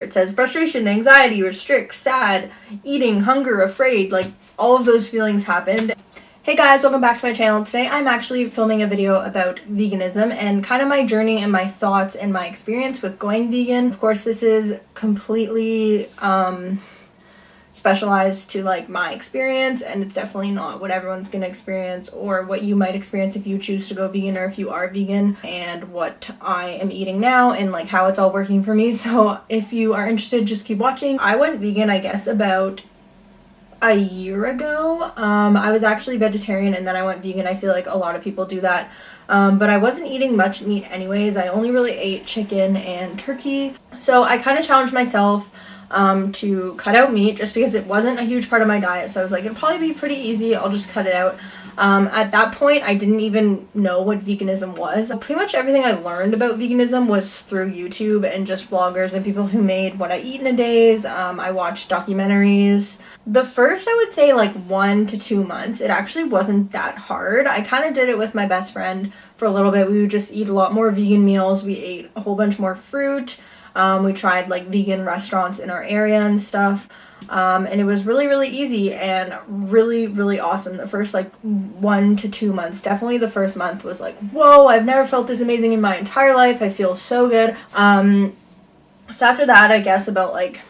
It says frustration, anxiety, restrict, sad, eating, hunger, afraid, like all of those feelings happened. Hey guys, welcome back to my channel. Today I'm actually filming a video about veganism and kind of my journey and my thoughts and my experience with going vegan. Of course, this is completely specialized to like my experience, and it's definitely not what everyone's gonna experience or what you might experience if you choose to go vegan or if you are vegan, and what I am eating now and like how it's all working for me. So if you are interested, just keep watching. I went vegan, I guess, about a year ago. I was actually vegetarian and then I went vegan. I feel like a lot of people do that. But I wasn't eating much meat anyways. I only really ate chicken and turkey. So I kind of challenged myself to cut out meat just because it wasn't a huge part of my diet. So I was like, it'll probably be pretty easy. I'll just cut it out. At that point, I didn't even know what veganism was. Pretty much everything I learned about veganism was through YouTube and just vloggers and people who made what I eat in a days. I watched documentaries. The first, I would say, like 1 to 2 months, it actually wasn't that hard. I kind of did it with my best friend for a little bit. We would just eat a lot more vegan meals. We ate a whole bunch more fruit. We tried like vegan restaurants in our area and stuff. And it was really, really easy and really, really awesome. The first like 1 to 2 months, definitely the first month was like, whoa, I've never felt this amazing in my entire life. I feel so good. So after that, I guess about like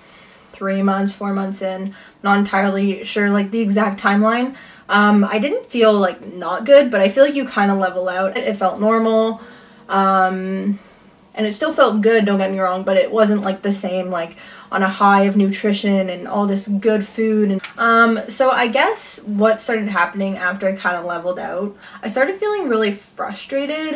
3 months, 4 months in, not entirely sure like the exact timeline. I didn't feel like not good, but I feel like you kind of level out. It felt normal. And it still felt good, don't get me wrong, but it wasn't like the same, like on a high of nutrition and all this good food. And so I guess what started happening after I kind of leveled out, I started feeling really frustrated.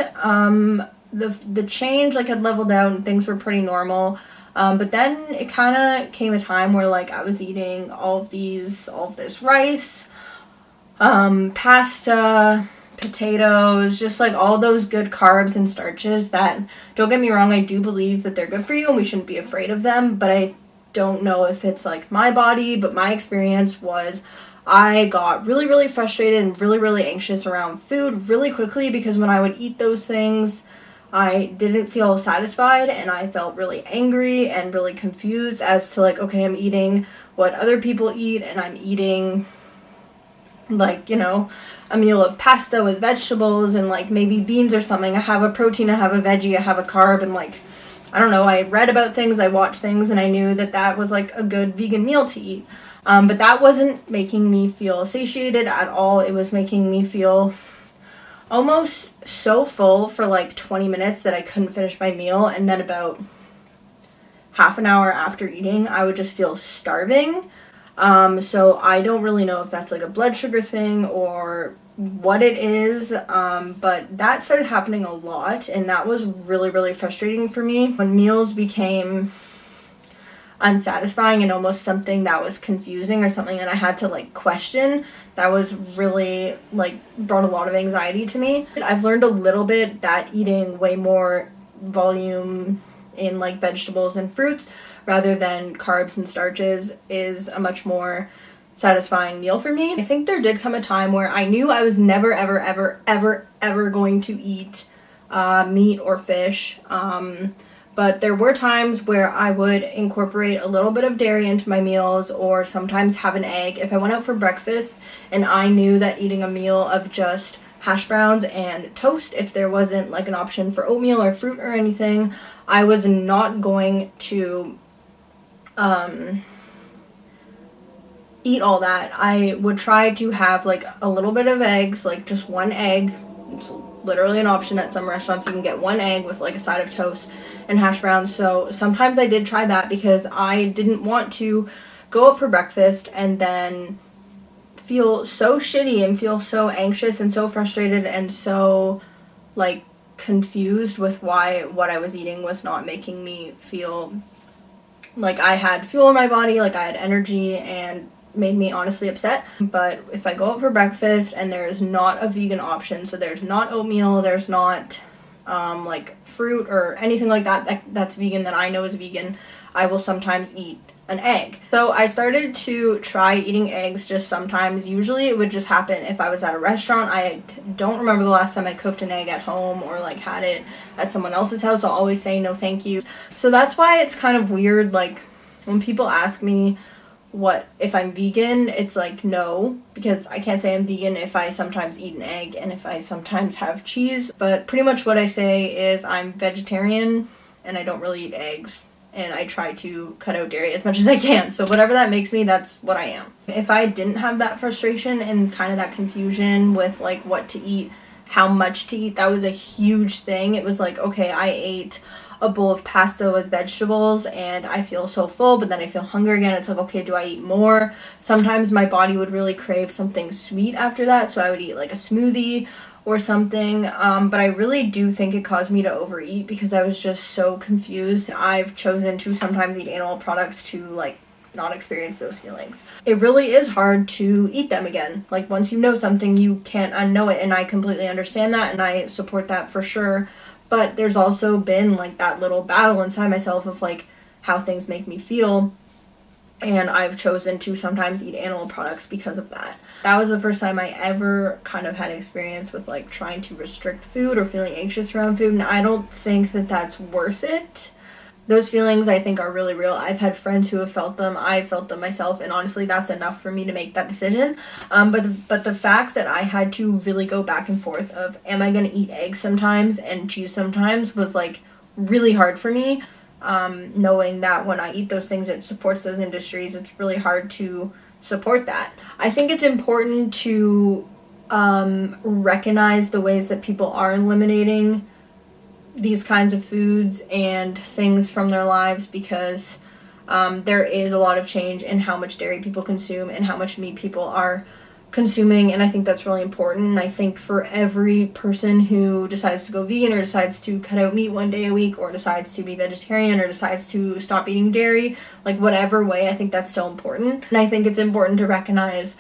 The change like had leveled out and things were pretty normal. But then it kind of came a time where like I was eating all of this rice, pasta, potatoes, just like all those good carbs and starches that, don't get me wrong, I do believe that they're good for you and we shouldn't be afraid of them, but I don't know if it's like my body, but my experience was I got really, really frustrated and really, really anxious around food really quickly, because when I would eat those things, I didn't feel satisfied and I felt really angry and really confused as to like, okay, I'm eating what other people eat and I'm eating like, you know, a meal of pasta with vegetables and like maybe beans or something. I have a protein, I have a veggie, I have a carb, and like, I don't know, I read about things, I watched things, and I knew that that was like a good vegan meal to eat. But that wasn't making me feel satiated at all. It was making me feel almost so full for like 20 minutes that I couldn't finish my meal, and then about half an hour after eating, I would just feel starving. So I don't really know if that's like a blood sugar thing or what it is, but that started happening a lot, and that was really, really frustrating for me. When meals became unsatisfying and almost something that was confusing or something that I had to like question, that was really like brought a lot of anxiety to me. I've learned a little bit that eating way more volume in like vegetables and fruits rather than carbs and starches is a much more satisfying meal for me. I think there did come a time where I knew I was never, ever, ever, ever, ever going to eat meat or fish. But there were times where I would incorporate a little bit of dairy into my meals, or sometimes have an egg. If I went out for breakfast and I knew that eating a meal of just hash browns and toast, if there wasn't like an option for oatmeal or fruit or anything, I was not going to eat all that. I would try to have like a little bit of eggs, like just one egg. It's literally an option at some restaurants. You can get one egg with like a side of toast and hash browns. So sometimes I did try that because I didn't want to go out for breakfast and then feel so shitty and feel so anxious and so frustrated and so like confused with why what I was eating was not making me feel like I had fuel in my body, like I had energy, and made me honestly upset. But if I go out for breakfast and there's not a vegan option, so there's not oatmeal, there's not like fruit or anything like that that's vegan, that I know is vegan, I will sometimes eat an egg. So I started to try eating eggs just sometimes. Usually it would just happen if I was at a restaurant. I don't remember the last time I cooked an egg at home or like had it at someone else's house. I'll always say no thank you. So that's why it's kind of weird, like when people ask me what if I'm vegan, it's like no, because I can't say I'm vegan if I sometimes eat an egg and if I sometimes have cheese. But pretty much what I say is I'm vegetarian and I don't really eat eggs. And I try to cut out dairy as much as I can. So whatever that makes me, that's what I am. If I didn't have that frustration and kind of that confusion with like what to eat, how much to eat, that was a huge thing. It was like, okay, I ate a bowl of pasta with vegetables and I feel so full, but then I feel hunger again. It's like, okay, do I eat more? Sometimes my body would really crave something sweet after that, so I would eat like a smoothie or something, but I really do think it caused me to overeat because I was just so confused. I've chosen to sometimes eat animal products to like not experience those feelings. It really is hard to eat them again. Like once you know something, you can't unknow it, and I completely understand that and I support that for sure. But there's also been like that little battle inside myself of like how things make me feel, and I've chosen to sometimes eat animal products because of that. That was the first time I ever kind of had experience with like trying to restrict food or feeling anxious around food, and I don't think that that's worth it. Those feelings I think are really real. I've had friends who have felt them. I've felt them myself, and honestly that's enough for me to make that decision. But the fact that I had to really go back and forth of am I going to eat eggs sometimes and cheese sometimes was like really hard for me. Knowing that when I eat those things it supports those industries, it's really hard to support that. I think it's important to recognize the ways that people are eliminating these kinds of foods and things from their lives, because there is a lot of change in how much dairy people consume and how much meat people are consuming, and I think that's really important. And I think for every person who decides to go vegan or decides to cut out meat one day a week or decides to be vegetarian or decides to stop eating dairy, like whatever way, I think that's still important. And I think it's important to recognize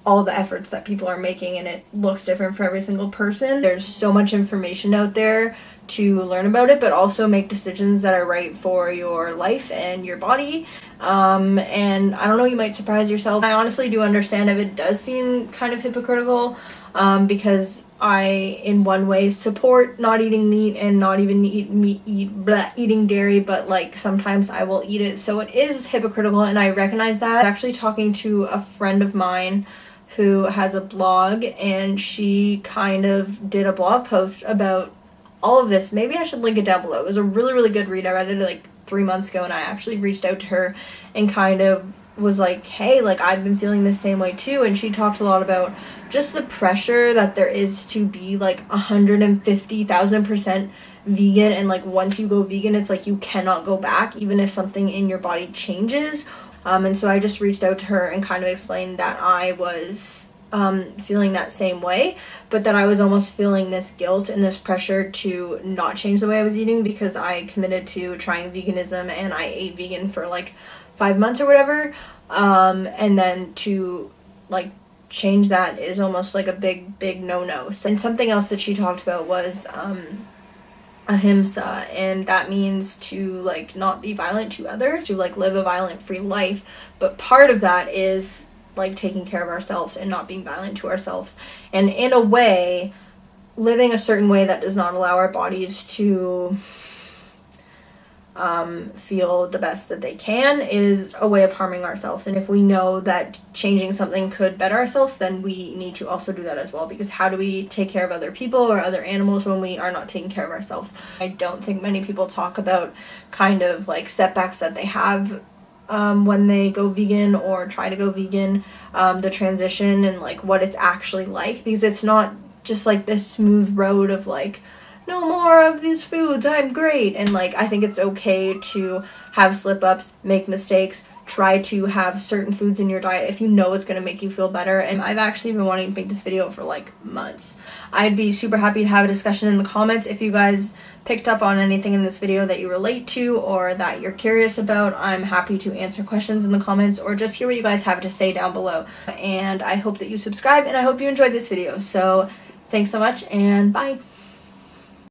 all the efforts that people are making, and it looks different for every single person. There's so much information out there to learn about it, but also make decisions that are right for your life and your body. And I don't know, you might surprise yourself. I honestly do understand if it does seem kind of hypocritical, because I, in one way, support not eating meat and not even eating dairy, but like sometimes I will eat it. So it is hypocritical, and I recognize that. I'm actually talking to a friend of mine who has a blog, and she kind of did a blog post about all of this. Maybe I should link it down below. It was a really, really good read. I read it like 3 months ago, and I actually reached out to her and kind of was like, hey, like I've been feeling the same way too. And she talked a lot about just the pressure that there is to be like 150,000% vegan, and like once you go vegan it's like you cannot go back even if something in your body changes. And so I just reached out to her and kind of explained that I was feeling that same way, but that I was almost feeling this guilt and this pressure to not change the way I was eating because I committed to trying veganism and I ate vegan for like 5 months or whatever, and then to like change that is almost like a big no-no. So, and something else that she talked about was ahimsa, and that means to like not be violent to others, to like live a violent free life, but part of that is like taking care of ourselves and not being violent to ourselves, and in a way living a certain way that does not allow our bodies to feel the best that they can is a way of harming ourselves. And if we know that changing something could better ourselves, then we need to also do that as well, because how do we take care of other people or other animals when we are not taking care of ourselves? I don't think many people talk about kind of like setbacks that they have when they go vegan or try to go vegan, the transition and like what it's actually like, because it's not just like this smooth road of like no more of these foods, I'm great. And like I think it's okay to have slip-ups, make mistakes, try to have certain foods in your diet if you know it's going to make you feel better. And I've actually been wanting to make this video for like months. I'd be super happy to have a discussion in the comments if you guys picked up on anything in this video that you relate to or that you're curious about. I'm happy to answer questions in the comments or just hear what you guys have to say down below. And I hope that you subscribe, and I hope you enjoyed this video. So thanks so much, and bye.